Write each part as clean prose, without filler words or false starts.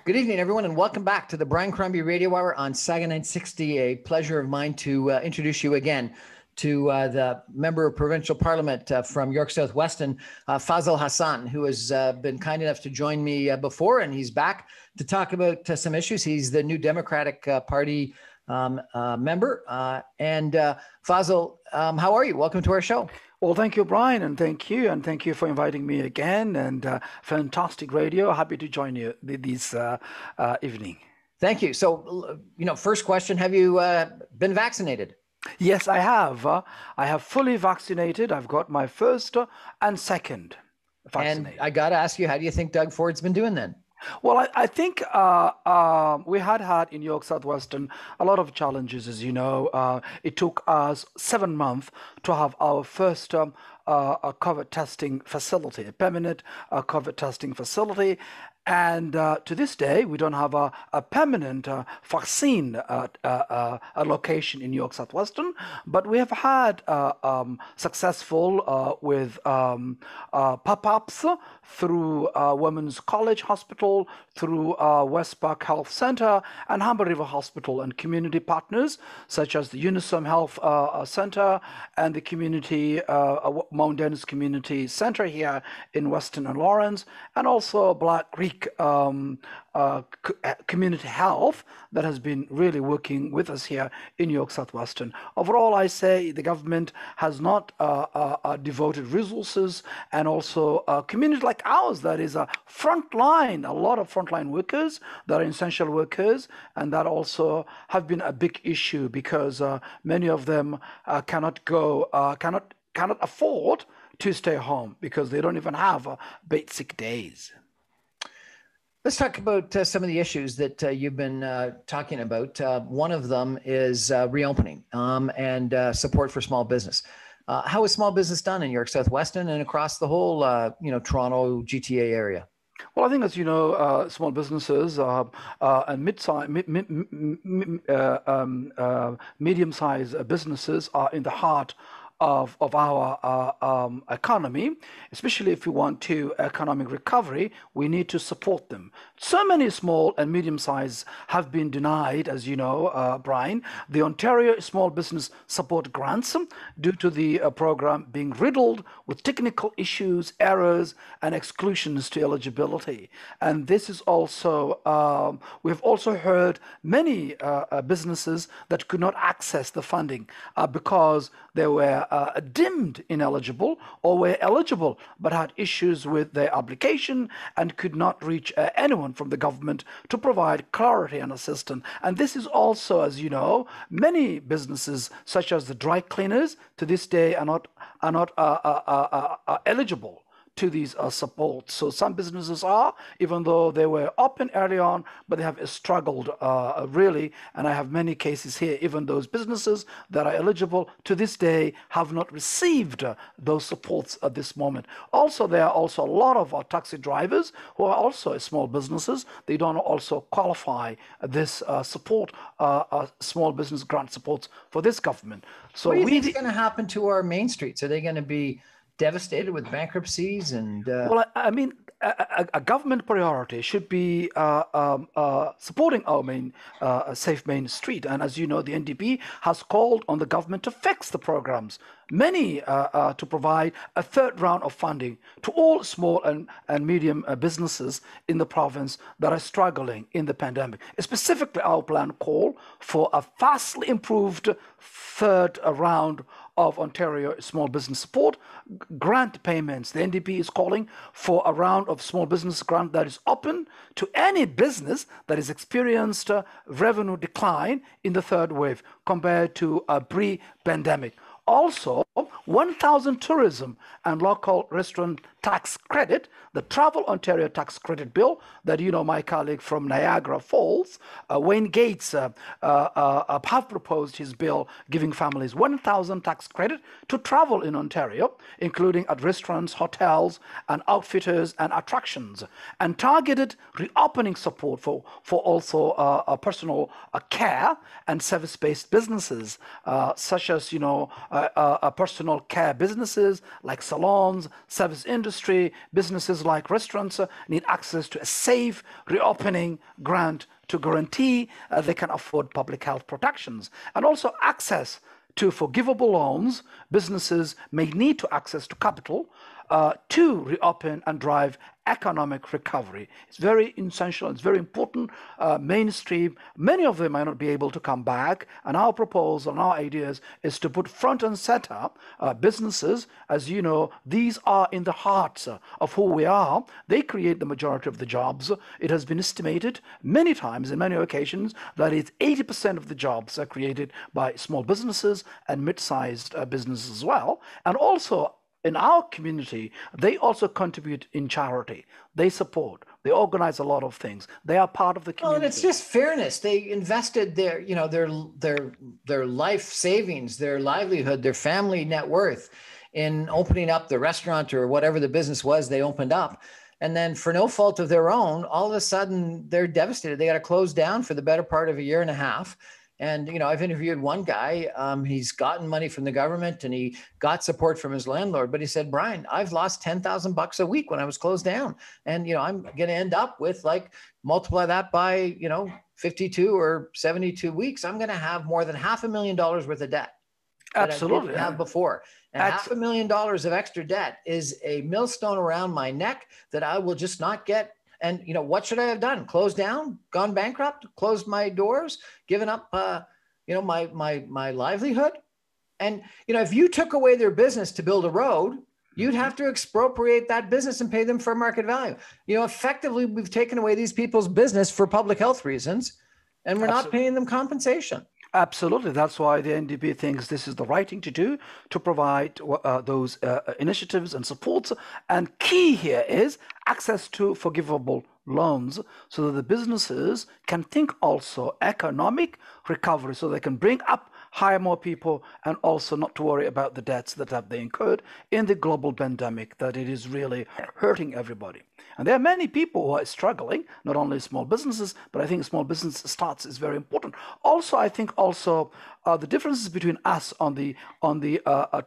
Good evening, everyone, and welcome back to the Brian Crombie Radio Hour on Saga 960. A pleasure of mine to introduce you again to the Member of Provincial Parliament from York South Weston, Faisal Hassan, who has been kind enough to join me before, and he's back to talk about some issues. He's the new Democratic Party member. Faisal, how are you? Welcome to our show. Well, thank you, Brian, and thank you for inviting me again. And fantastic radio. Happy to join you this evening. Thank you. So, first question: have you been vaccinated? Yes, I have. I have fully vaccinated. I've got my first and second vaccinated. And I got to ask you, how do you think Doug Ford's been doing then? Well, I think we had in York South Western a lot of challenges, as you know. It took us 7 months to have our first COVID testing facility, a permanent COVID testing facility. And to this day, we don't have a permanent vaccine location in York South Western, but we have had successful with pop-ups through Women's College Hospital, through West Park Health Center, and Humber River Hospital, and community partners such as the Unisom Health Center and the community Mount Dennis Community Center here in Weston and Lawrence, and also Black Creek community health that has been really working with us here in York South Western. Overall, I say the government has not devoted resources, and also a community like ours that is a frontline, a lot of frontline workers that are essential workers, and that also have been a big issue because many of them cannot afford to stay home because they don't even have basic days. Let's talk about some of the issues that you've been talking about. One of them is reopening and support for small business. How is small business done in York South Weston and across the whole, Toronto GTA area? Well, I think, as you know, small businesses and medium-sized businesses are in the heart of our economy. Especially if we want to economic recovery, we need to support them. So many small and medium-sized have been denied, as you know, Brian, the Ontario Small Business Support Grants due to the program being riddled with technical issues, errors, and exclusions to eligibility. And this is also, we've also heard many businesses that could not access the funding because they were deemed ineligible or were eligible but had issues with their application and could not reach anyone from the government to provide clarity and assistance. And this is also, as you know, many businesses such as the dry cleaners to this day are not eligible to these supports. So some businesses are, even though they were open early on, but they have struggled really. And I have many cases here, even those businesses that are eligible to this day have not received those supports at this moment. Also, there are also a lot of taxi drivers who are also small businesses. They don't also qualify this support, small business grant supports for this government. So what do you think is going to happen to our main streets? Are they going to be devastated with bankruptcies? And well, I mean, a government priority should be supporting our main safe main street. And as you know, the NDP has called on the government to fix the programs, many to provide a third round of funding to all small and medium businesses in the province that are struggling in the pandemic. Specifically, our plan call for a vastly improved third round of Ontario small business support grant payments. The NDP is calling for a round of small business grant that is open to any business that has experienced revenue decline in the third wave compared to a pre-pandemic. Also, 1,000 tourism and local restaurant tax credit, the Travel Ontario tax credit bill that, you know, my colleague from Niagara Falls, Wayne Gates, have proposed his bill giving families 1,000 tax credit to travel in Ontario, including at restaurants, hotels, and outfitters and attractions, and targeted reopening support for also personal care and service-based businesses, such as, you know, personal care businesses like salons, service industry, businesses like restaurants need access to a safe reopening grant to guarantee they can afford public health protections, and also access to forgivable loans. Businesses may need to access to capital to reopen and drive economic recovery. It's very essential, it's very important, mainstream. Many of them might not be able to come back, and our proposal and our ideas is to put front and center businesses. As you know, these are in the hearts of who we are. They create the majority of the jobs. It has been estimated many times, in many occasions, that it's 80% of the jobs are created by small businesses and mid-sized businesses as well. And also, in our community, they also contribute in charity. They support. They organize a lot of things. They are part of the community. Well, and it's just fairness. They invested their, their life savings, their livelihood, their family net worth in opening up the restaurant or whatever the business was they opened up. And then for no fault of their own, all of a sudden they're devastated. They got to close down for the better part of a year and a half. And, I've interviewed one guy, he's gotten money from the government and he got support from his landlord, but he said, Brian, I've lost $10,000 a week when I was closed down. And, I'm going to end up with multiply that by, 52 or 72 weeks. I'm going to have more than $500,000 worth of debt. Absolutely. That I didn't have before. And $500,000 of extra debt is a millstone around my neck that I will just not get. And, what should I have done? Closed down, gone bankrupt, closed my doors, given up, my livelihood. And, if you took away their business to build a road, you'd have to expropriate that business and pay them for market value. Effectively, we've taken away these people's business for public health reasons, and we're not paying them compensation. Absolutely. That's why the NDP thinks this is the right thing to do, to provide those initiatives and supports. And key here is access to forgivable loans so that the businesses can think also economic recovery, so they can bring up, hire more people, and also not to worry about the debts that have they incurred in the global pandemic, that it is really hurting everybody. And there are many people who are struggling, not only small businesses, but I think small business starts is very important. Also, I think the differences between us on the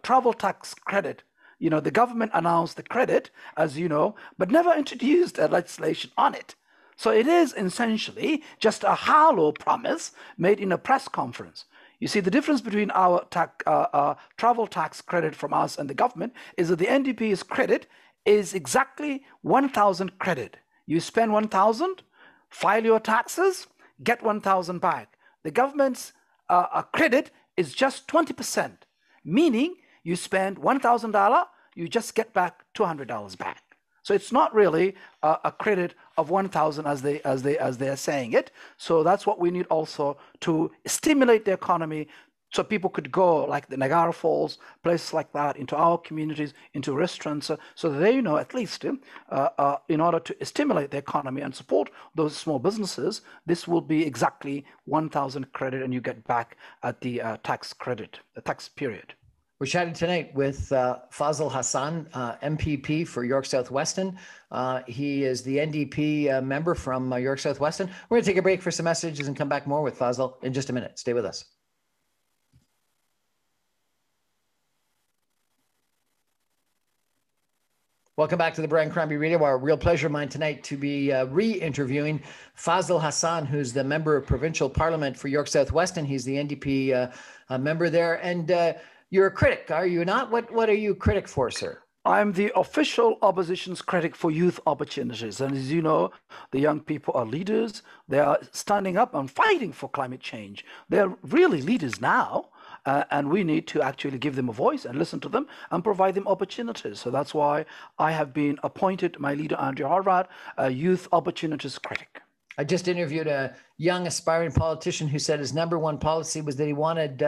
travel tax credit. The government announced the credit, as you know, but never introduced a legislation on it. So it is essentially just a hollow promise made in a press conference. You see, the difference between our travel tax credit from us and the government is that the NDP's credit is exactly 1,000 credit. You spend 1,000, file your taxes, get 1,000 back. The government's credit is just 20%, meaning you spend $1,000, you just get back $200 back. So it's not really a credit of 1,000 as they are saying it. So that's what we need also to stimulate the economy, so people could go like the Niagara Falls, places like that, into our communities, into restaurants, so that they at least in order to stimulate the economy and support those small businesses, this will be exactly 1,000 credit, and you get back at the tax credit, the tax period. We're chatting tonight with Faisal Hassan, MPP for York South Weston. He is the NDP member from York South Weston. We're going to take a break for some messages and come back more with Faisal in just a minute. Stay with us. Welcome back to the Brian Crombie Radio Hour. Real pleasure of mine tonight to be re-interviewing Faisal Hassan, who's the member of provincial parliament for York South Weston. He's the NDP member there. And you're a critic, are you not? What are you a critic for, sir? I'm the official opposition's critic for youth opportunities. And as you know, the young people are leaders. They are standing up and fighting for climate change. They're really leaders now. And we need to actually give them a voice and listen to them and provide them opportunities. So that's why I have been appointed, my leader, Andrew Harvard, a youth opportunities critic. I just interviewed a young aspiring politician who said his number one policy was that he wanted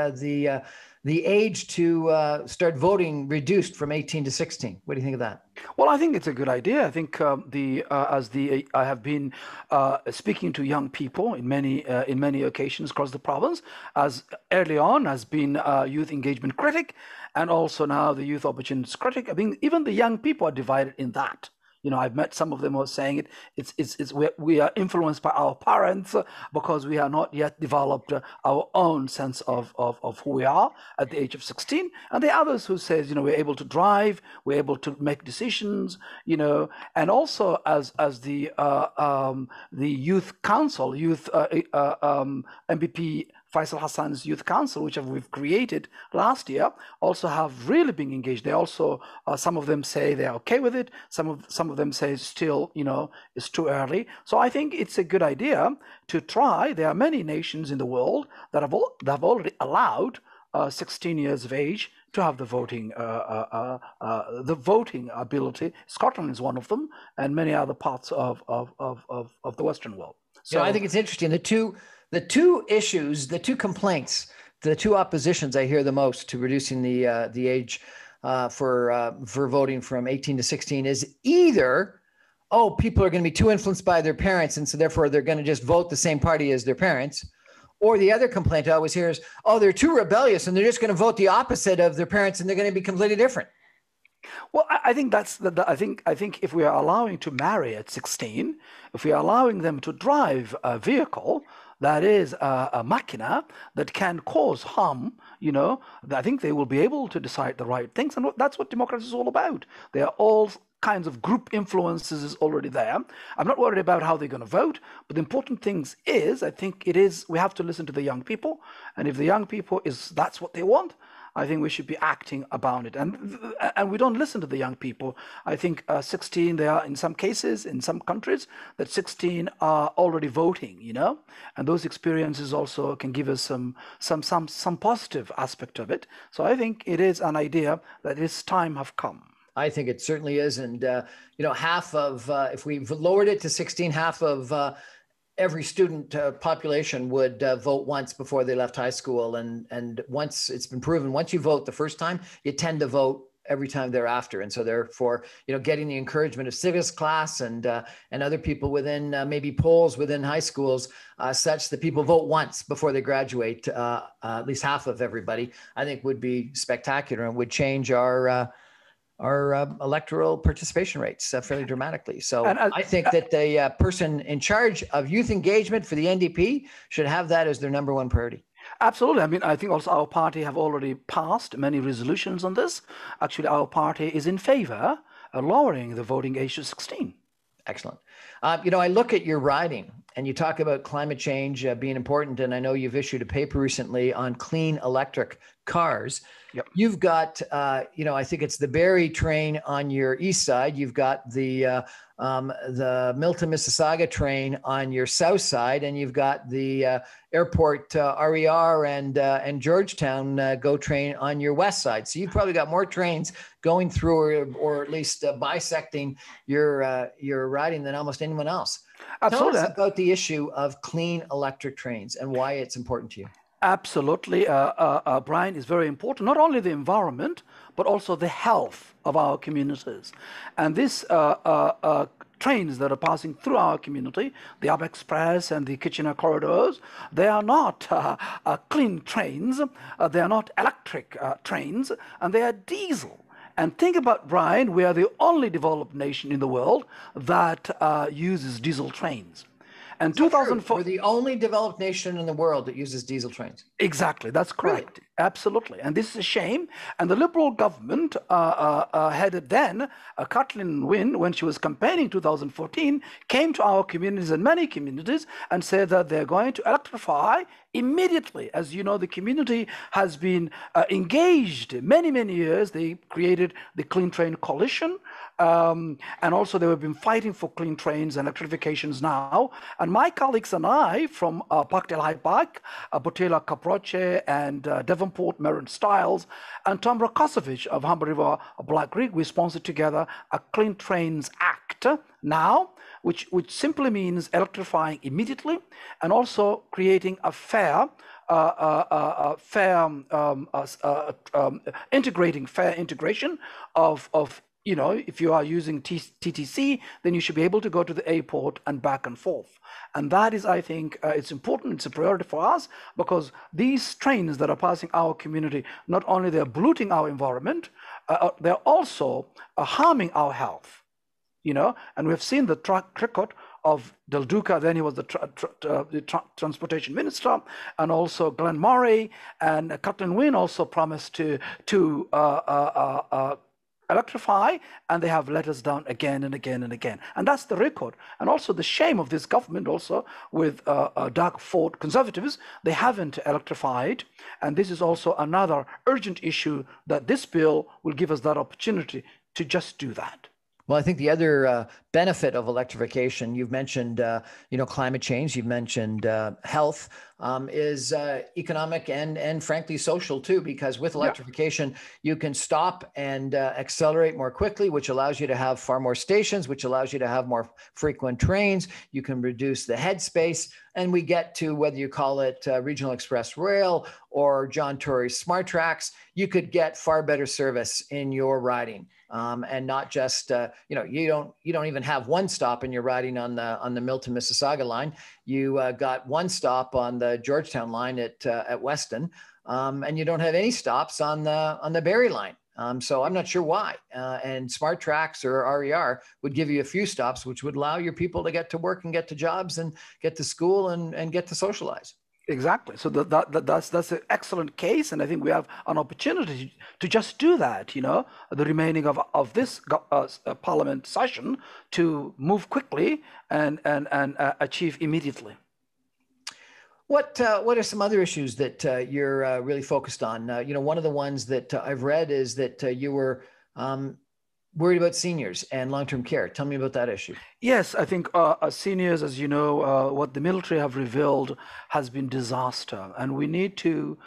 the age to start voting reduced from 18 to 16. What do you think of that? Well, I think it's a good idea. I think I have been speaking to young people in many occasions across the province, as early on has been a youth engagement critic, and also now the youth opportunities critic. I mean, even the young people are divided in that. I've met some of them who are saying we are influenced by our parents because we are not yet developed our own sense of who we are at the age of 16. And the others who says, we're able to drive, we're able to make decisions, and also as the youth council, MPP Faisal Hassan's Youth Council, which we've created last year, also have really been engaged. They also, some of them say they're okay with it. Some of them say still, it's too early. So I think it's a good idea to try. There are many nations in the world that have already allowed 16 years of age to have the voting ability. Scotland is one of them, and many other parts of the Western world. So I think it's interesting. The two issues, the two complaints, the two oppositions I hear the most to reducing the age for voting from 18 to 16 is either, people are going to be too influenced by their parents, and so therefore they're going to just vote the same party as their parents. Or the other complaint I always hear is, they're too rebellious and they're just going to vote the opposite of their parents and they're going to be completely different. Well, I think I think if we are allowing to marry at 16, if we are allowing them to drive a vehicle that is a machina that can cause harm, I think they will be able to decide the right things. And that's what democracy is all about. They are all kinds of group influences is already there. I'm not worried about how they're going to vote, but the important things is, I think we have to listen to the young people. And if the young people that's what they want, I think we should be acting about it. And we don't listen to the young people. I think 16, they are in some cases, in some countries, that 16 are already voting, and those experiences also can give us some positive aspect of it. So I think it is an idea that its time have come. I think it certainly is. And, half of, if we've lowered it to 16, half of every student population would vote once before they left high school. And once it's been proven, once you vote the first time, you tend to vote every time thereafter. And so therefore, getting the encouragement of civics class and other people within maybe polls within high schools, such that people vote once before they graduate, at least half of everybody, I think would be spectacular and would change our electoral participation rates fairly dramatically. So I think that the person in charge of youth engagement for the NDP should have that as their number one priority. Absolutely. I mean, I think also our party have already passed many resolutions on this. Actually, our party is in favor of lowering the voting age to 16. Excellent. I look at your riding and you talk about climate change being important. And I know you've issued a paper recently on clean electric cars. Yep. You've got, I think it's the Barrie train on your east side. You've got the Milton Mississauga train on your south side, and you've got the airport RER and Georgetown GO train on your west side. So you've probably got more trains going through or at least bisecting your riding than almost anyone else. Absolutely. Tell us about the issue of clean electric trains and why it's important to you. Absolutely. Brian, is very important, not only the environment, but also the health of our communities. And these trains that are passing through our community, the Up Express and the Kitchener corridors, they are not clean trains, they are not electric trains, and they are diesel. And think about, Brian, we are the only developed nation in the world that uses diesel trains. And 2004, we're the only developed nation in the world that uses diesel trains. Exactly, that's correct. Really? Absolutely. And this is a shame. And the Liberal government headed then, Kathleen Wynne, when she was campaigning in 2014, came to our communities and many communities and said that they're going to electrify immediately. As you know, the community has been engaged many, many years. They created the Clean Train Coalition. And also they have been fighting for clean trains and electrifications now. And my colleagues and I from Parkdale Hyde Park, Botela Caproce and Devonport Merritt Stiles, and Tom Rakosovich of Humber River Black Creek, we sponsored together a Clean Trains Act now, which simply means electrifying immediately and also creating a integration of if you are using TTC, then you should be able to go to the airport and back and forth. And that is, I think, it's important. It's a priority for us because these trains that are passing our community, not only they're polluting our environment, they're also harming our health. and we've seen the track record of Del Duca. Then he was the transportation minister, and also Glenn Murray and Cutler Wynne also promised to electrify, and they have let us down again and again and again. And that's the record. And also the shame of this government also with dark Ford conservatives, they haven't electrified. And this is also another urgent issue that this bill will give us that opportunity to just do that. Well, I think the other benefit of electrification, you've mentioned, climate change, you've mentioned health, is economic and frankly social too, because with electrification, you can stop and accelerate more quickly, which allows you to have far more stations, which allows you to have more frequent trains. You can reduce the headspace, and we get to whether you call it Regional Express Rail or John Tory's Smart Tracks, you could get far better service in your riding. And not just, you don't even have one stop in your riding on the Milton Mississauga line. You got one stop on the Georgetown line at Weston, and you don't have any stops on the Barrie line. So I'm not sure why. And Smart Tracks or RER would give you a few stops, which would allow your people to get to work and get to jobs and get to school and get to socialize. Exactly. So that's an excellent case, and I think we have an opportunity to just do that. The remaining of this Parliament session to move quickly and achieve immediately. What are some other issues that you're really focused on? One of the ones that I've read is that you were worried about seniors and long-term care. Tell me about that issue. Yes, I think seniors, as you know, what the military have revealed has been disaster, and we need to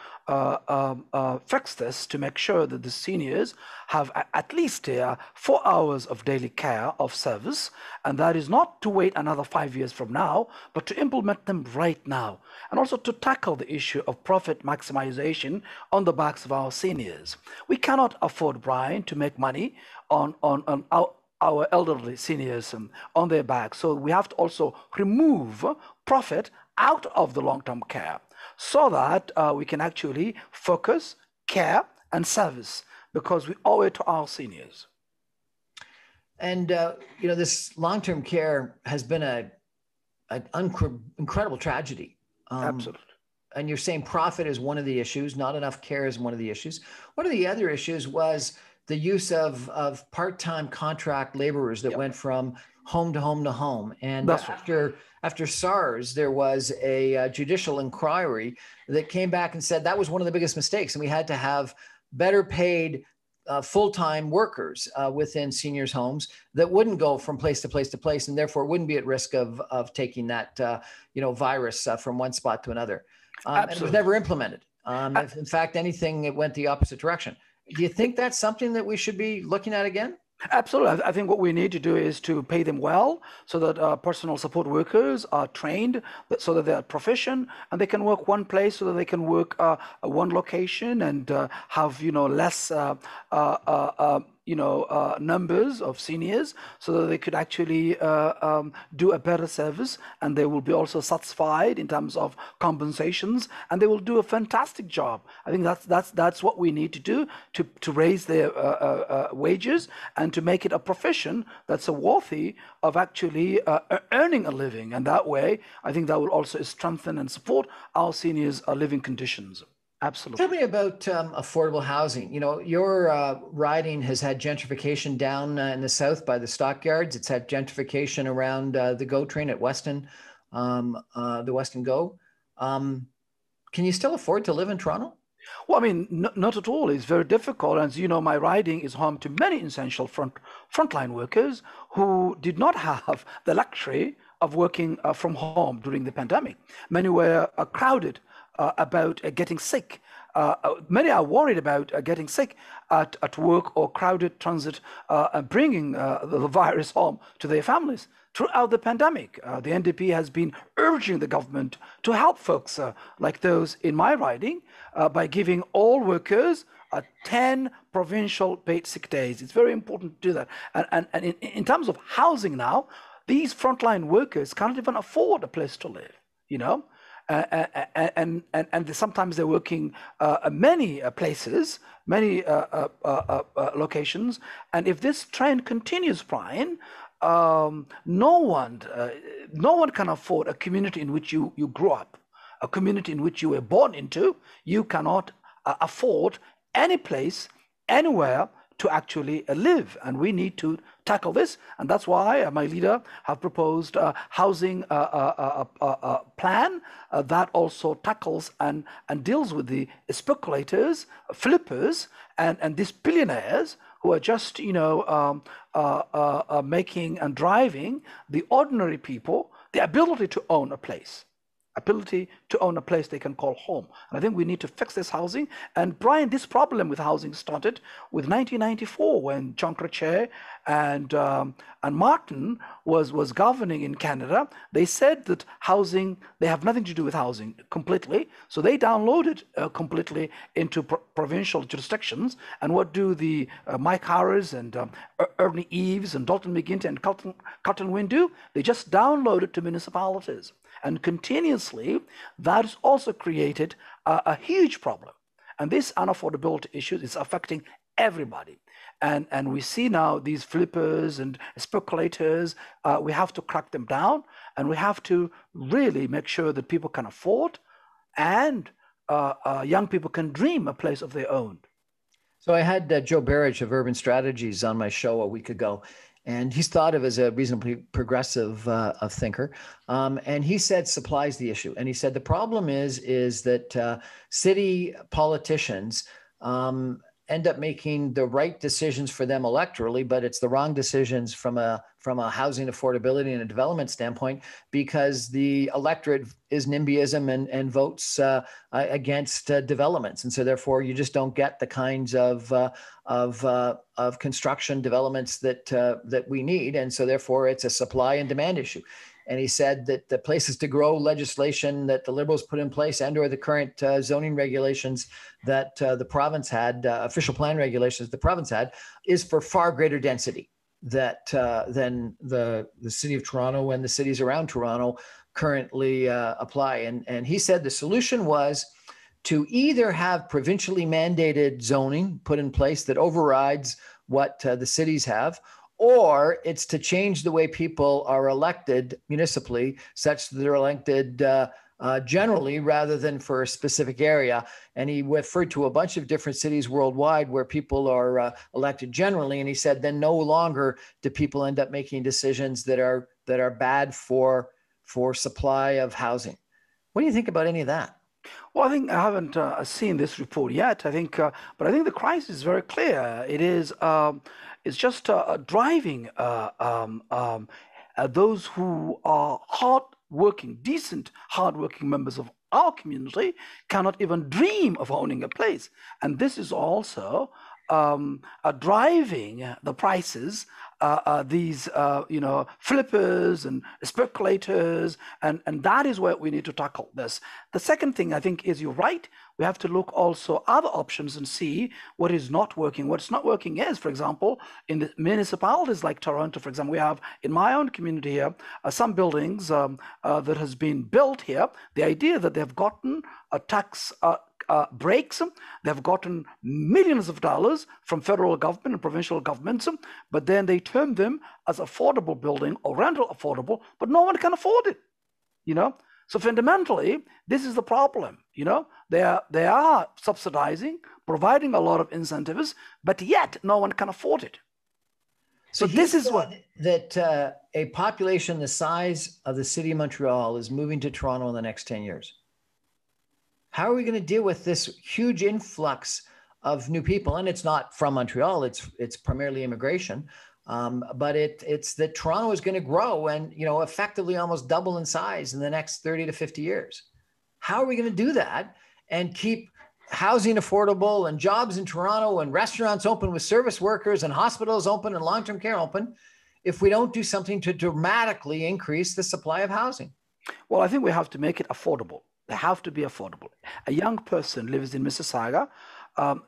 fix this to make sure that the seniors have at least 4 hours of daily care of service, and that is not to wait another 5 years from now, but to implement them right now, and also to tackle the issue of profit maximization on the backs of our seniors. We cannot afford, Brian, to make money on our elderly seniors on their back. So we have to also remove profit out of the long-term care so that we can actually focus care and service, because we owe it to our seniors. And, this long-term care has been an incredible tragedy. Absolutely. And you're saying profit is one of the issues, not enough care is one of the issues. One of the other issues was the use of part-time contract laborers that went from home to home to home. And after SARS, there was a judicial inquiry that came back and said that was one of the biggest mistakes. And we had to have better paid full-time workers within seniors' homes that wouldn't go from place to place to place, and therefore wouldn't be at risk of taking that virus from one spot to another. And it was never implemented. In fact, anything, it went the opposite direction. Do you think that's something that we should be looking at again? Absolutely. I think what we need to do is to pay them well so that personal support workers are trained, so that they are proficient and they can work one place, so that they can work one location and have less numbers of seniors, so that they could actually do a better service, and they will be also satisfied in terms of compensations, and they will do a fantastic job. I think that's what we need to do to raise their wages and to make it a profession that's worthy of actually earning a living. And that way, I think that will also strengthen and support our seniors' living conditions. Absolutely. Tell me about affordable housing. Your riding has had gentrification down in the south by the stockyards. It's had gentrification around the GO train at Weston, the Weston GO. Can you still afford to live in Toronto? Well, I mean, not at all. It's very difficult. As you know, my riding is home to many essential frontline workers who did not have the luxury of working from home during the pandemic. Many were crowded about getting sick. Many are worried about getting sick at work or crowded transit, bringing the virus home to their families. Throughout the pandemic, the NDP has been urging the government to help folks like those in my riding by giving all workers 10 provincial paid sick days. It's very important to do that. And in terms of housing now, these frontline workers can't even afford a place to live, and sometimes they're working many places, many locations. And if this trend continues, Brian, no one can afford a community in which you grew up, a community in which you were born into. You cannot afford any place, anywhere to actually live, and we need to tackle this. And that's why my leader have proposed a housing plan that also tackles and deals with the speculators, flippers, and these billionaires who are just making and driving the ordinary people the ability to own a place. They can call home. And I think we need to fix this housing. And Brian, this problem with housing started with 1994 when John Chrétien and Martin was governing in Canada. They said that housing, they have nothing to do with housing completely. So they downloaded completely into provincial jurisdictions. And what do the Mike Harris and Ernie Eves and Dalton McGuinty and Cotton Wynne do? They just download it to municipalities. And continuously, that has also created a huge problem. And this unaffordability issue is affecting everybody. And we see now these flippers and speculators, we have to crack them down, and we have to really make sure that people can afford and young people can dream a place of their own. So I had Joe Barrage of Urban Strategies on my show a week ago, and he's thought of as a reasonably progressive thinker. And he said supply is the issue. And he said the problem is that city politicians end up making the right decisions for them electorally, but it's the wrong decisions from a housing affordability and a development standpoint, because the electorate is NIMBYism and votes against developments, and so therefore you just don't get the kinds of construction developments that we need, and so therefore it's a supply and demand issue. And he said that the places to grow legislation that the Liberals put in place and or the current zoning regulations that the province had, official plan regulations the province had, is for far greater density than the city of Toronto and the cities around Toronto currently apply. And he said the solution was to either have provincially mandated zoning put in place that overrides what the cities have, or it's to change the way people are elected municipally such that they're elected generally rather than for a specific area. And he referred to a bunch of different cities worldwide where people are elected generally. And he said then no longer do people end up making decisions that are bad for supply of housing. What do you think about any of that? Well, I think I haven't seen this report yet. I think, but I think the crisis is very clear. It is, it's just driving those who are hardworking, decent, hardworking members of our community cannot even dream of owning a place, and this is also driving the prices. These flippers and speculators, and that is where we need to tackle this. The second thing I think is, you're right, we have to look also other options and see what is not working. What's not working is, for example, in the municipalities like Toronto, for example, we have in my own community here some buildings that has been built here. The idea that they've gotten a tax breaks, they've gotten millions of dollars from federal government and provincial governments, but then they term them as affordable building or rental affordable, but no one can afford it, So fundamentally, this is the problem, They are subsidizing, providing a lot of incentives, but yet no one can afford it. So this is what that a population the size of the city of Montreal is moving to Toronto in the next 10 years. How are we going to deal with this huge influx of new people? And it's not from Montreal; it's primarily immigration. But it's that Toronto is going to grow and effectively almost double in size in the next 30 to 50 years. How are we going to do that and keep housing affordable and jobs in Toronto and restaurants open with service workers and hospitals open and long-term care open if we don't do something to dramatically increase the supply of housing? Well, I think we have to make it affordable. They have to be affordable. A young person lives in Mississauga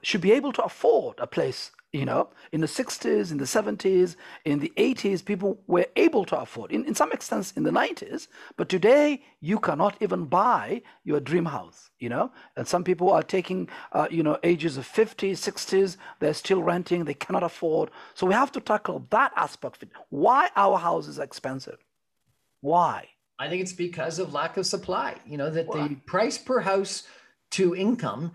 should be able to afford a place, In the 60s, in the 70s, in the 80s, people were able to afford, in some extent in the 90s, but today you cannot even buy your dream house, and some people are taking, ages of 50s, 60s, they're still renting, they cannot afford. So we have to tackle that aspect of it. Why our houses are expensive? Why? I think it's because of lack of supply, that Why? the price per house to income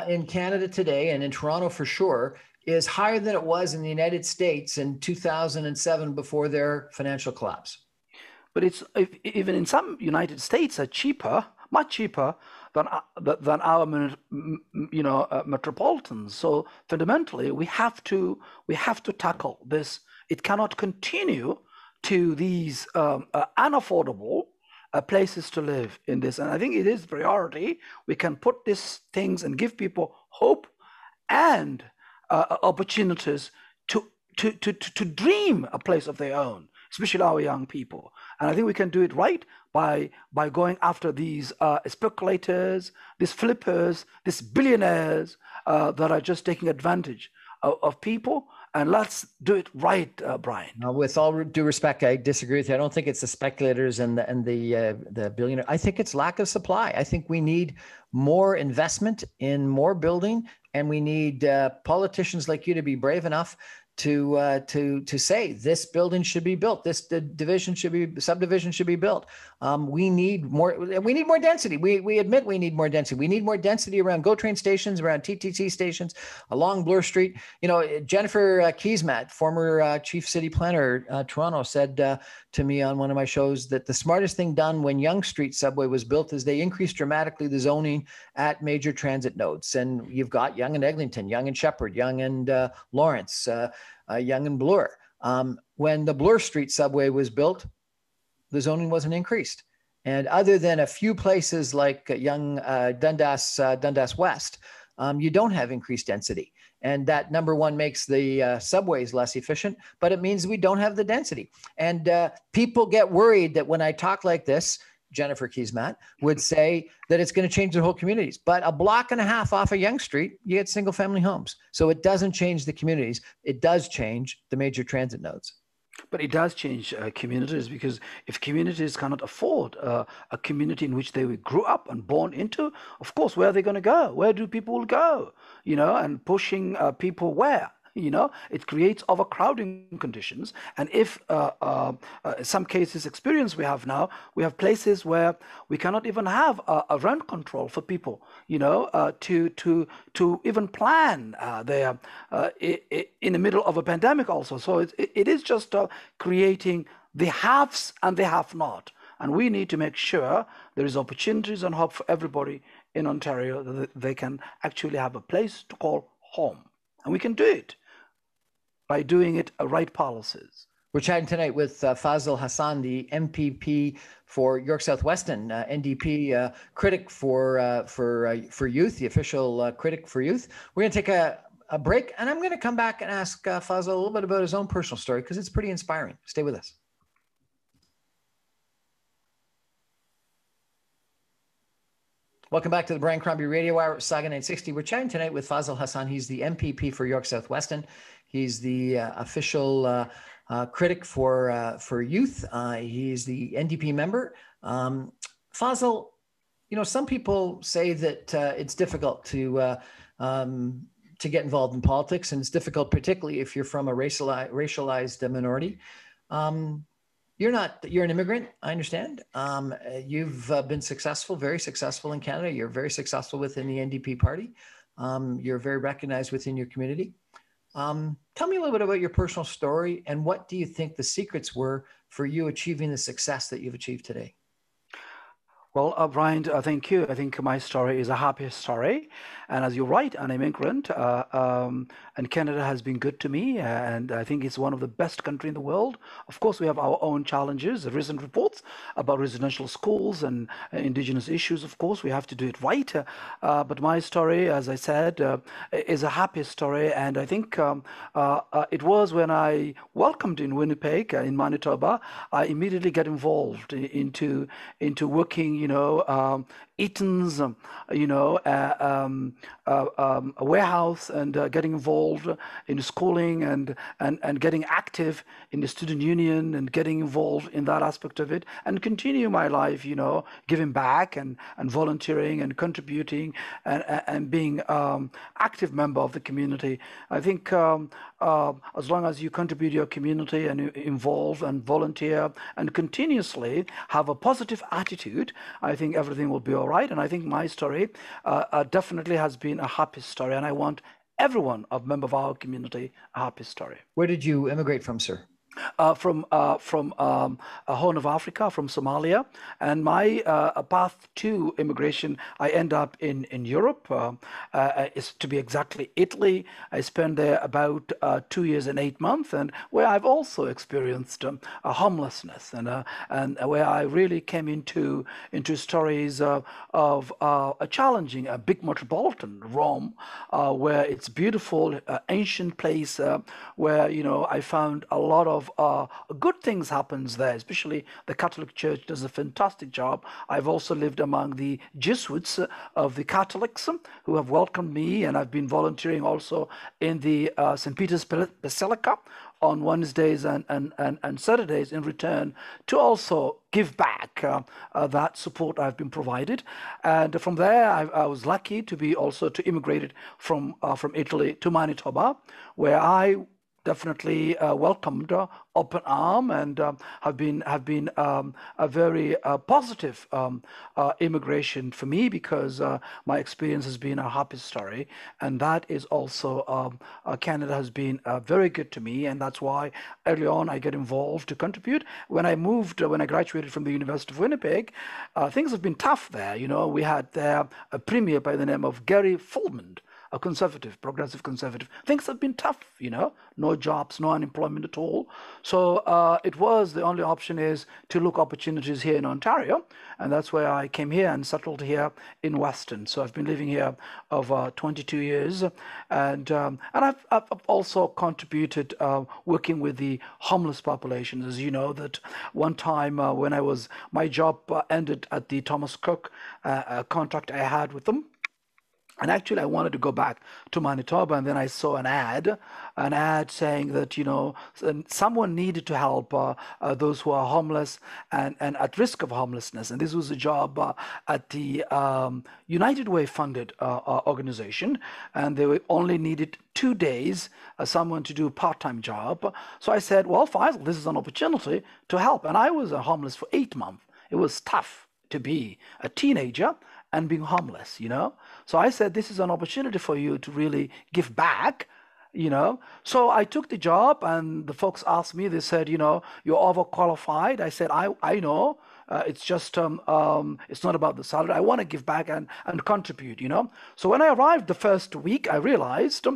in Canada today, and in Toronto for sure, is higher than it was in the United States in 2007 before their financial collapse. But even in some United States are cheaper, much cheaper than our metropolitans. So fundamentally, we have to tackle this. It cannot continue to these unaffordable places to live in this. And I think it is priority. We can put these things and give people hope and opportunities to dream a place of their own, especially our young people. And I think we can do it right by going after these speculators, these flippers, these billionaires that are just taking advantage of people. And let's do it right, Brian. With all due respect, I disagree with you. I don't think it's the speculators and the billionaire. I think it's lack of supply. I think we need more investment in more building, and we need politicians like you to be brave enough to say this building should be built, this subdivision should be built. We need more density. We admit we need more density. We need more density around GO train stations, around TTC stations, along Bloor Street. Jennifer Keesmaat, former chief city planner, Toronto, said to me on one of my shows that the smartest thing done when Yonge Street subway was built is they increased dramatically the zoning at major transit nodes. And you've got Yonge and Eglinton, Yonge and Shepherd, Yonge and Lawrence, Yonge and Bloor. When the Bloor Street subway was built, the zoning wasn't increased. And other than a few places like Yonge, Dundas West, you don't have increased density. And that, number one, makes the subways less efficient, but it means we don't have the density. And people get worried that when I talk like this, Jennifer Keesmaat would say that it's going to change their whole communities. But a block and a half off of Yonge Street, you get single family homes. So it doesn't change the communities. It does change the major transit nodes. But it does change communities, because if communities cannot afford a community in which they grew up and born into, of course, where are they going to go? Where do people go? And pushing people where? It creates overcrowding conditions. And if some cases experience we have now, we have places where we cannot even have a rent control for people, to even plan their in the middle of a pandemic also. So it is just creating the haves and the have not. And we need to make sure there is opportunities and hope for everybody in Ontario that they can actually have a place to call home. And we can do it by doing it right policies. We're chatting tonight with Faisal Hassan, the MPP for York South Weston, NDP critic for youth, the official critic for youth. We're going to take a break, and I'm going to come back and ask Faisal a little bit about his own personal story, because it's pretty inspiring. Stay with us. Welcome back to the Brian Crombie Radio Hour, Saga 960. We're chatting tonight with Faisal Hassan. He's the MPP for York South Weston. He's the official critic for youth. He's the NDP member. Faisal, some people say that it's difficult to get involved in politics, and it's difficult, particularly if you're from a racialized minority. You're an immigrant, I understand. You've been successful, very successful in Canada. You're very successful within the NDP party. You're very recognized within your community. Tell me a little bit about your personal story, and what do you think the secrets were for you achieving the success that you've achieved today? Well, Brian, thank you. I think my story is a happy story. And as you're right, an immigrant, and Canada has been good to me. And I think it's one of the best countries in the world. Of course, we have our own challenges. The recent reports about residential schools and Indigenous issues, of course, we have to do it right. But my story, as I said, is a happy story. And I think it was when I welcomed in Winnipeg, in Manitoba, I immediately got involved into working, Eaton's, a warehouse, and getting involved in schooling, and getting active in the student union, and getting involved in that aspect of it, and continue my life, giving back, and volunteering, and contributing, and being active member of the community. I think as long as you contribute to your community, and you involve and volunteer and continuously have a positive attitude, I think everything will be all right. And I think my story definitely has been a happy story, and I want everyone, a member of our community, a happy story. Where did you immigrate from, sir? From Horn of Africa, from Somalia, and my path to immigration, I end up in Europe. Is to be exactly Italy. I spent there about 2 years and 8 months, and where I've also experienced a homelessness, and where I really came into stories of a challenging, a big metropolitan Rome, where it's beautiful, ancient place, where I found a lot of good things happens there, especially the Catholic Church does a fantastic job. I've also lived among the Jesuits of the Catholics who have welcomed me, and I've been volunteering also in the St. Peter's Basilica on Wednesdays and Saturdays, in return to also give back that support I've been provided. And from there, I was lucky to be also to immigrated from Italy to Manitoba, where I definitely welcomed open arm, and have been a very positive immigration for me, because my experience has been a happy story, and that is also Canada has been very good to me, and that's why early on I get involved to contribute. When I graduated from the University of Winnipeg, things have been tough there. We had there a premier by the name of Gary Fullman, a conservative, progressive conservative. Things have been tough, no jobs, no unemployment at all. So it was the only option is to look opportunities here in Ontario, and that's where I came here and settled here in Weston. So I've been living here over 22 years, and I've also contributed working with the homeless populations. As you know, that one time when my job ended at the Thomas Cook contract I had with them. And actually, I wanted to go back to Manitoba, and then I saw an ad saying that someone needed to help those who are homeless and at risk of homelessness. And this was a job at the United Way funded organization, and they only needed 2 days someone to do a part-time job. So I said, well, Faisal, this is an opportunity to help. And I was homeless for 8 months. It was tough to be a teenager and being homeless, So I said, this is an opportunity for you to really give back, So I took the job, and the folks asked me, they said, you're overqualified. I said, I know. It's just, it's not about the salary. I want to give back and contribute, So when I arrived the first week, I realized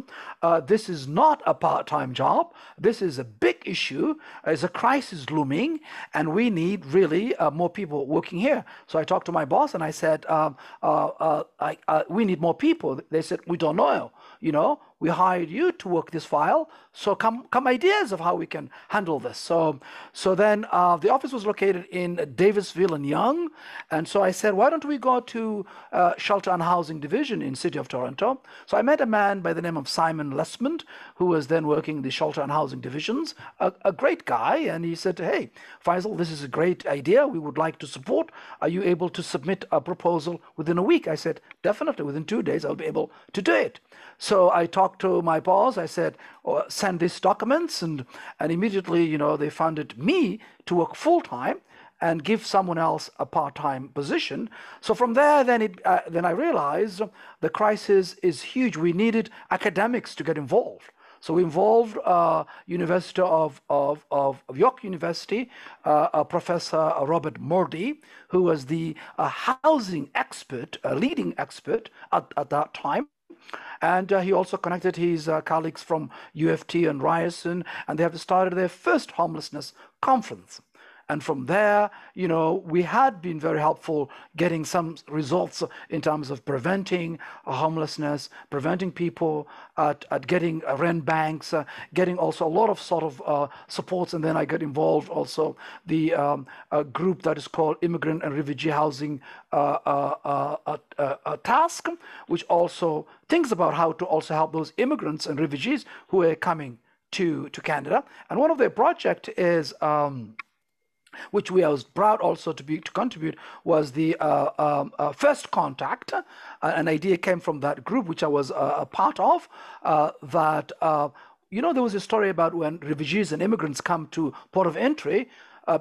this is not a part-time job. This is a big issue. It's a crisis looming, and we need really more people working here. So I talked to my boss, and I said, we need more people. They said, we don't know, we hired you to work this file, so come ideas of how we can handle this. So then the office was located in Davisville and Yonge, and so I said, why don't we go to Shelter and Housing Division in City of Toronto? So I met a man by the name of Simon Lesmond, who was then working the Shelter and Housing Divisions, a great guy, and he said, hey, Faisal, this is a great idea. We would like to support. Are you able to submit a proposal within a week? I said, definitely, within 2 days, I'll be able to do it. So I talked to my boss. I said, send these documents, and immediately, they funded me to work full-time and give someone else a part-time position. So from there, then I realized the crisis is huge. We needed academics to get involved. So we involved University of York University, Professor Robert Mordy, who was the housing expert, leading expert at that time. And he also connected his colleagues from UFT and Ryerson, and they have started their first homelessness conference. And from there, we had been very helpful getting some results in terms of preventing homelessness, preventing people at getting rent banks, getting also a lot of sort of supports. And then I got involved also the group that is called Immigrant and Refugee Housing Task, which also thinks about how to also help those immigrants and refugees who are coming to Canada. And one of their project is which I was proud also to contribute, was the first contact. An idea came from that group, which I was a part of. That there was a story about when refugees and immigrants come to port of entry.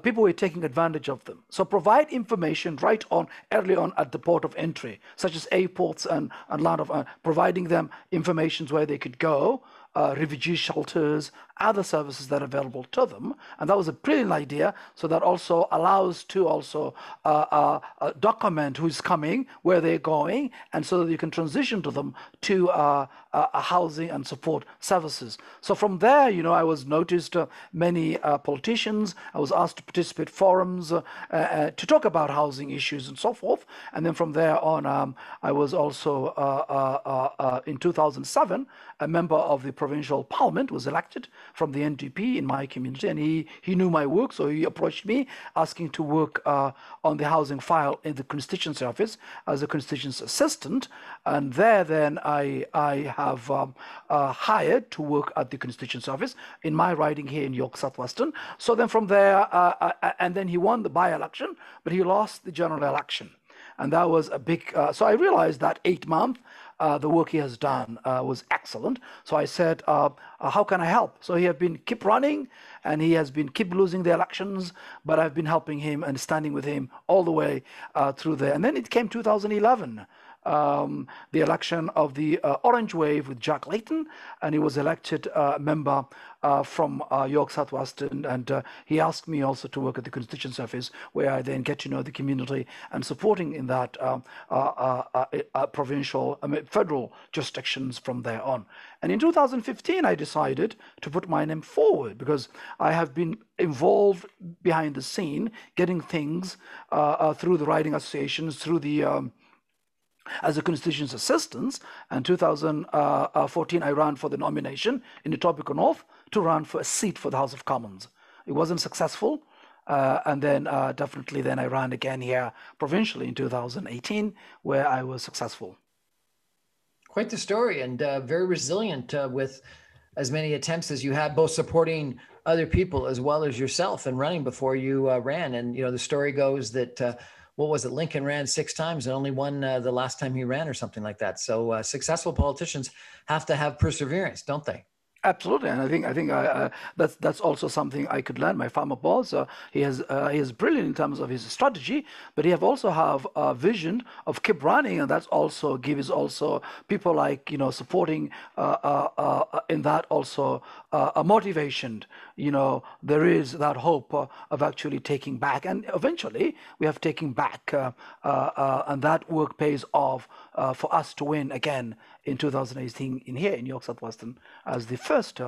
People were taking advantage of them. So provide information right on early on at the port of entry, such as airports and a lot of providing them information where they could go, refugee shelters, other services that are available to them. And that was a brilliant idea. So that also allows to also document who's coming, where they're going, and so that you can transition to them to housing and support services. So from there, I was noticed many politicians. I was asked to participate forums to talk about housing issues and so forth. And then from there on, I was also in 2007 a member of the provincial parliament, was elected from the NDP in my community, and he knew my work, so he approached me asking to work on the housing file in the constituency office as a constituency assistant. And there then I have hired to work at the constituency office in my riding here in York South-Western. So then from there, and then he won the by-election, but he lost the general election. And that was a big, so I realized that 8 months, the work he has done was excellent. So I said, how can I help? So he has been keep running, and he has been keep losing the elections, but I've been helping him and standing with him all the way through there. And then it came 2011. The election of the Orange Wave with Jack Layton, and he was elected member from York South-Western, and he asked me also to work at the constituency office, where I then get to know the community and supporting in that provincial, federal jurisdictions from there on. And in 2015, I decided to put my name forward because I have been involved behind the scene, getting things through the riding associations, through the as a constituency assistant. And 2014, I ran for the nomination in the Etobicoke North to run for a seat for the House of Commons. It wasn't successful. And then definitely then I ran again here provincially in 2018, where I was successful. Quite the story, and very resilient with as many attempts as you had, both supporting other people as well as yourself and running before you ran. And, the story goes that what was it? Lincoln ran 6 times and only won the last time he ran, or something like that. So successful politicians have to have perseverance, don't they? Absolutely, and I think that's also something I could learn. My farmer boss, he is brilliant in terms of his strategy, but he also have a vision of keep running, and that's also gives also people like supporting in that also a motivation. There is that hope of actually taking back, and eventually we have taken back, and that work pays off for us to win again in 2018 here in York South-Western as the first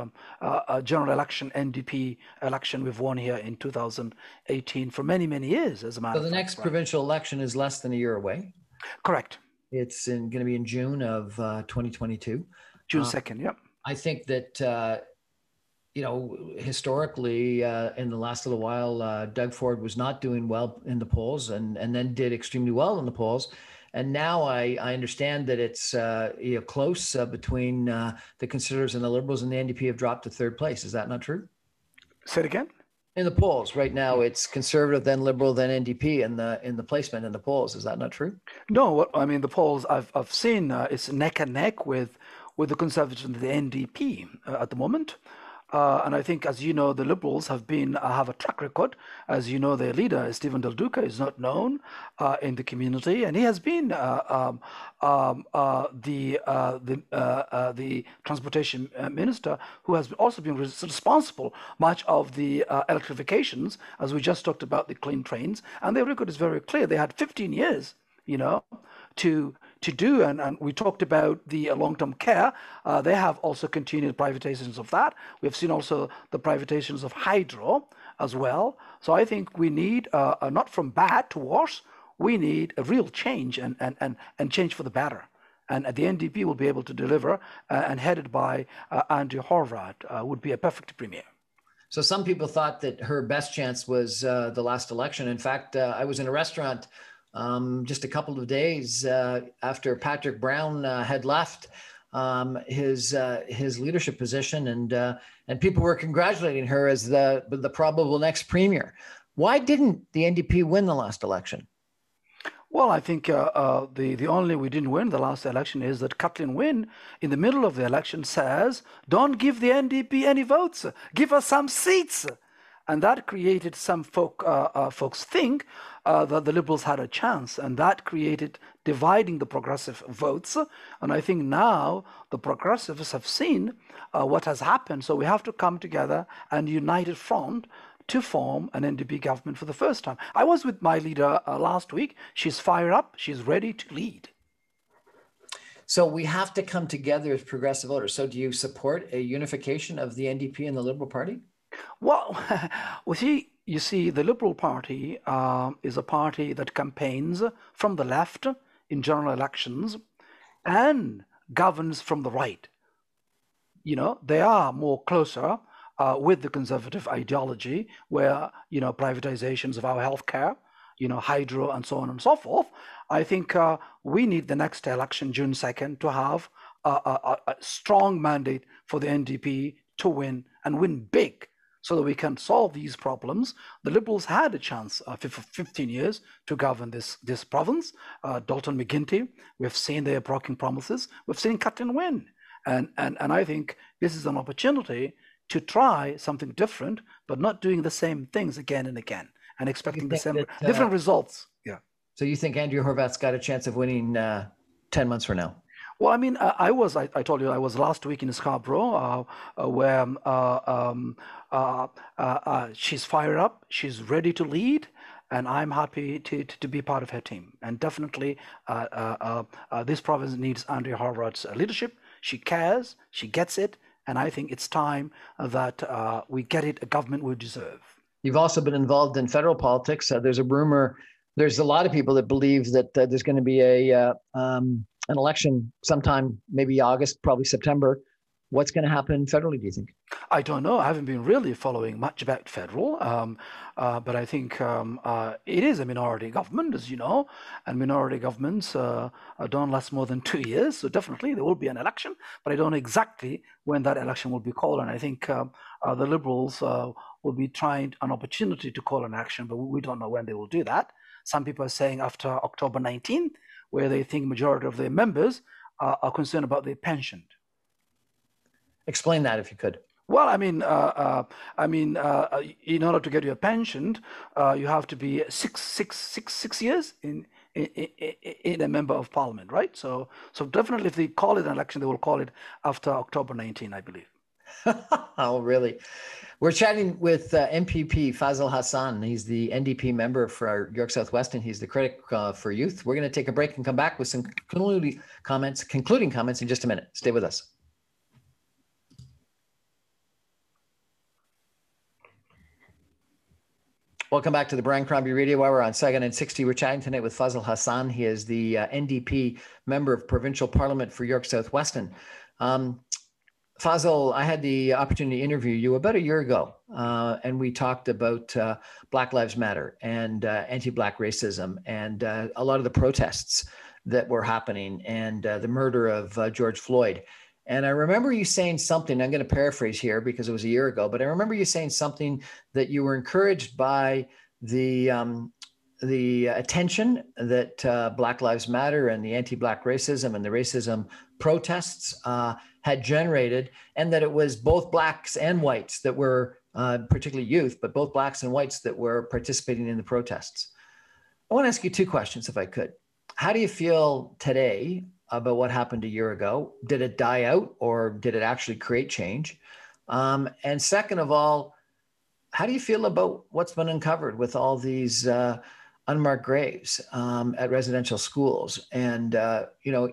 general election, NDP election we've won here in 2018 for many, many years, as a matter of fact. So the next provincial election is less than a year away? Correct. It's going to be in June of 2022. June 2nd, yep. I think that, historically, in the last little while, Doug Ford was not doing well in the polls and then did extremely well in the polls. And now I understand that it's close between the Conservatives and the Liberals, and the NDP have dropped to 3rd place. Is that not true? Say it again. In the polls right now, it's Conservative, then Liberal, then NDP in the placement in the polls. Is that not true? No, I mean the polls I've seen it's neck and neck with the Conservatives and the NDP at the moment. And I think, as you know, the Liberals have a track record. As you know, their leader, Stephen Del Duca, is not known in the community, and he has been the transportation minister, who has also been responsible much of the electrifications, as we just talked about the clean trains. And their record is very clear. They had 15 years, to do, and we talked about the long-term care. They have also continued privatizations of that. We have seen also the privatizations of hydro, as well. So I think we need not from bad to worse. We need a real change and change for the better. And the NDP will be able to deliver, and headed by Andrew Horvath would be a perfect premier. So some people thought that her best chance was the last election. In fact, I was in a restaurant just a couple of days after Patrick Brown had left his leadership position, and people were congratulating her as the probable next premier. Why didn't the NDP win the last election? Well, I think the only we didn't win the last election is that Kathleen Wynne, in the middle of the election, says, "Don't give the NDP any votes. Give us some seats." And that created some folks think that the Liberals had a chance, and that created dividing the progressive votes. And I think now the progressives have seen what has happened, so we have to come together and united front to form an NDP government for the first time. I was with my leader last week. She's fired up. She's ready to lead. So we have to come together as progressive voters. So do you support a unification of the NDP and the Liberal Party? Well, you see, the Liberal Party is a party that campaigns from the left in general elections and governs from the right. You know, they are more closer with the conservative ideology, where, you know, privatizations of our healthcare, you know, hydro and so on and so forth. I think we need the next election, June 2nd, to have a strong mandate for the NDP to win, and win big, so that we can solve these problems. The Liberals had a chance for 15 years to govern this province. Dalton McGuinty, we've seen their broken promises. We've seen Kathleen Wynne. And I think this is an opportunity to try something different, but not doing the same things again and again and expecting the same different results. Yeah. So you think Andrew Horvath's got a chance of winning 10 months from now? Well, I mean, I told you I was last week in Scarborough, where she's fired up, she's ready to lead, and I'm happy to be part of her team. And definitely, this province needs Andrew Horvath's leadership. She cares, she gets it, and I think it's time that we get it a government we deserve. You've also been involved in federal politics. There's a rumor, there's a lot of people that believe that there's going to be an election sometime, maybe August, probably September. What's going to happen federally, do you think? I don't know. I haven't been really following much about federal, but I think it is a minority government, as you know, and minority governments don't last more than 2 years. So definitely there will be an election, but I don't know exactly when that election will be called. And I think the Liberals will be trying an opportunity to call an election, but we don't know when they will do that. Some people are saying after October 19th, where they think majority of their members are concerned about their pension. Explain that if you could. Well, I mean, in order to get your pension, you have to be six years in a member of parliament, right? So definitely, if they call it an election, they will call it after October 19, I believe. Oh, really? We're chatting with MPP Faisal Hassan. He's the NDP member for York South Weston. He's the critic for youth. We're going to take a break and come back with some concluding comments in just a minute. Stay with us. Welcome back to the Brian Crombie Radio Hour on Sagan and 60. We're chatting tonight with Faisal Hassan. He is the NDP member of Provincial Parliament for York South Weston. Faisal, I had the opportunity to interview you about a year ago, and we talked about Black Lives Matter and anti-Black racism and a lot of the protests that were happening and the murder of George Floyd. And I remember you saying something, I'm going to paraphrase here because it was a year ago, but I remember you saying something that you were encouraged by the attention that Black Lives Matter and the anti-Black racism and the racism protests had generated, and that it was both Blacks and whites that were, particularly youth, but both Blacks and whites that were participating in the protests. I want to ask you two questions, if I could. How do you feel today about what happened a year ago? Did it die out, or did it actually create change? And second of all, how do you feel about what's been uncovered with all these unmarked graves at residential schools? And,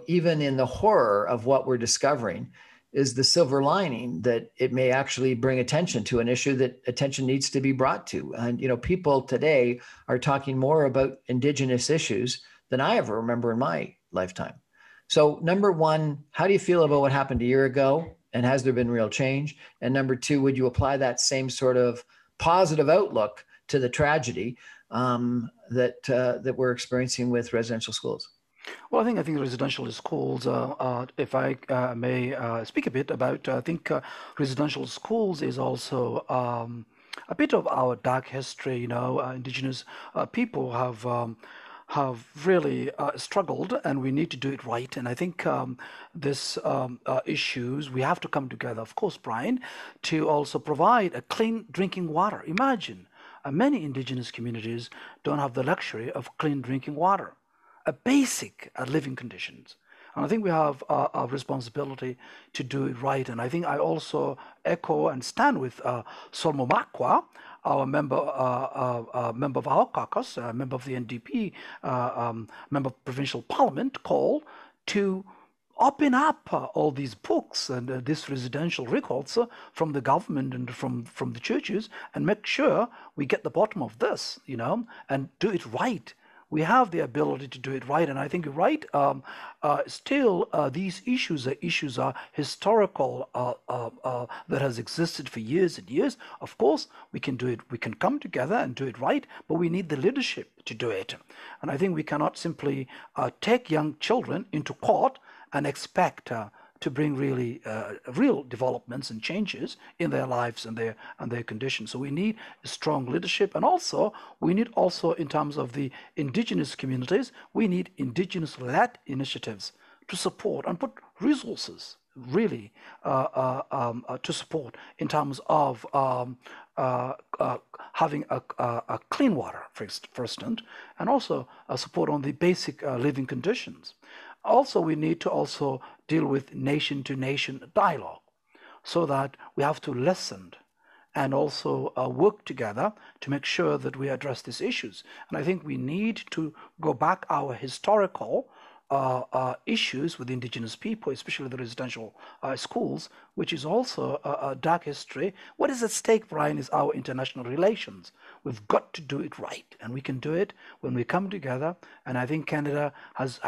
even in the horror of what we're discovering, is the silver lining that it may actually bring attention to an issue that attention needs to be brought to. And, people today are talking more about Indigenous issues than I ever remember in my lifetime. So number one, how do you feel about what happened a year ago? And has there been real change? And number two, would you apply that same sort of positive outlook to the tragedy that we're experiencing with residential schools? Well, I think residential schools. If I may speak a bit about, I think residential schools is also a bit of our dark history. Indigenous people have really struggled, and we need to do it right. And I think this issues we have to come together, of course, Brian, to also provide a clean drinking water. Imagine many indigenous communities don't have the luxury of clean drinking water, a basic living conditions. And I think we have a responsibility to do it right. And I think I also echo and stand with Solmo Makwa, our member of our caucus, member of the NDP, member of provincial parliament, call to open up all these books and these residential records from the government and from the churches, and make sure we get the bottom of this, and do it right. We have the ability to do it right, and I think you're right. Still, these issues are historical that has existed for years and years. Of course, we can do it. We can come together and do it right, but we need the leadership to do it. And I think we cannot simply take young children into court and expect to bring really real developments and changes in their lives and their conditions. So we need strong leadership, and also we need in terms of the indigenous communities, we need indigenous-led initiatives to support and put resources really to support in terms of having a clean water first, and also support on the basic living conditions. Also, we need to also deal with nation-to-nation dialogue, so that we have to listen and also work together to make sure that we address these issues. And I think we need to go back our historical issues with indigenous people, especially the residential schools, which is also a dark history. What is at stake, Brian, is our international relations. We've got to do it right, and we can do it when we come together. And I think Canada has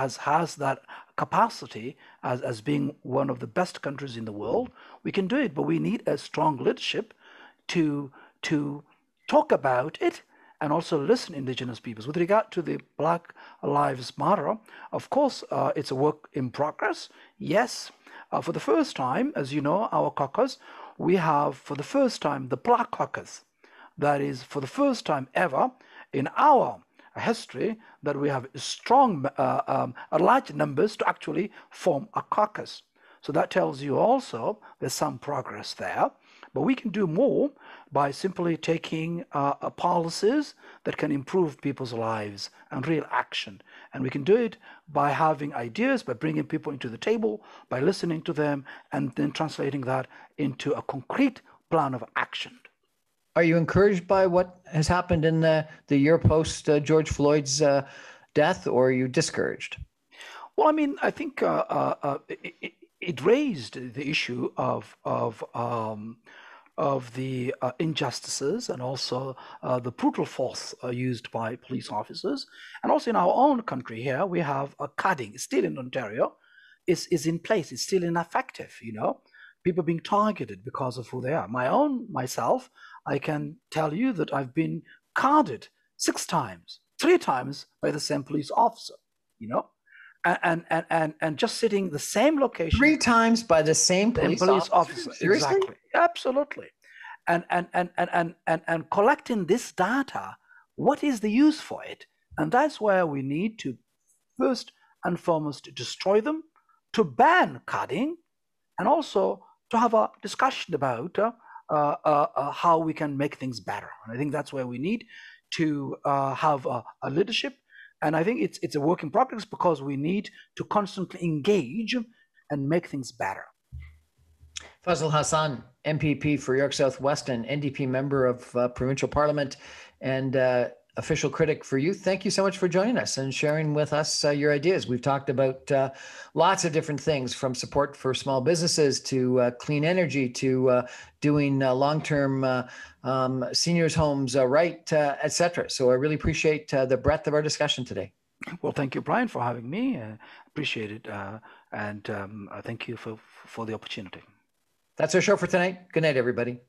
that capacity as being one of the best countries in the world. We can do it, but we need a strong leadership to talk about it and also listen indigenous peoples. With regard to the Black Lives Matter, of course, it's a work in progress. Yes, for the first time, as you know, our caucus, we have for the first time the Black Caucus. That is for the first time ever in our history that we have strong, large numbers to actually form a caucus. So that tells you also there's some progress there. But we can do more by simply taking policies that can improve people's lives and real action. And we can do it by having ideas, by bringing people into the table, by listening to them, and then translating that into a concrete plan of action. Are you encouraged by what has happened in the year post George Floyd's death, or are you discouraged? Well, I mean, I think it raised the issue of the injustices and also the brutal force used by police officers. And also in our own country here, we have a cutting still in Ontario is in place. It's still ineffective, people being targeted because of who they are. Myself, I can tell you that I've been carded 6 times, 3 times by the same police officer, and just sitting the same location 3 times by the same police officer. Seriously? Exactly, absolutely, and collecting this data. What is the use for it? And that's where we need to first and foremost destroy them, to ban carding, and also to have a discussion about how we can make things better. And I think that's where we need to have a leadership. And I think it's a work in progress, because we need to constantly engage and make things better. Faisal Hassan, MPP for York South Weston, NDP member of provincial parliament, and official critic for youth. Thank you so much for joining us and sharing with us your ideas. We've talked about lots of different things, from support for small businesses to clean energy to doing long-term seniors' homes right, etc. So I really appreciate the breadth of our discussion today. Well, thank you, Brian, for having me. Appreciate it, and thank you for the opportunity. That's our show for tonight. Good night, everybody.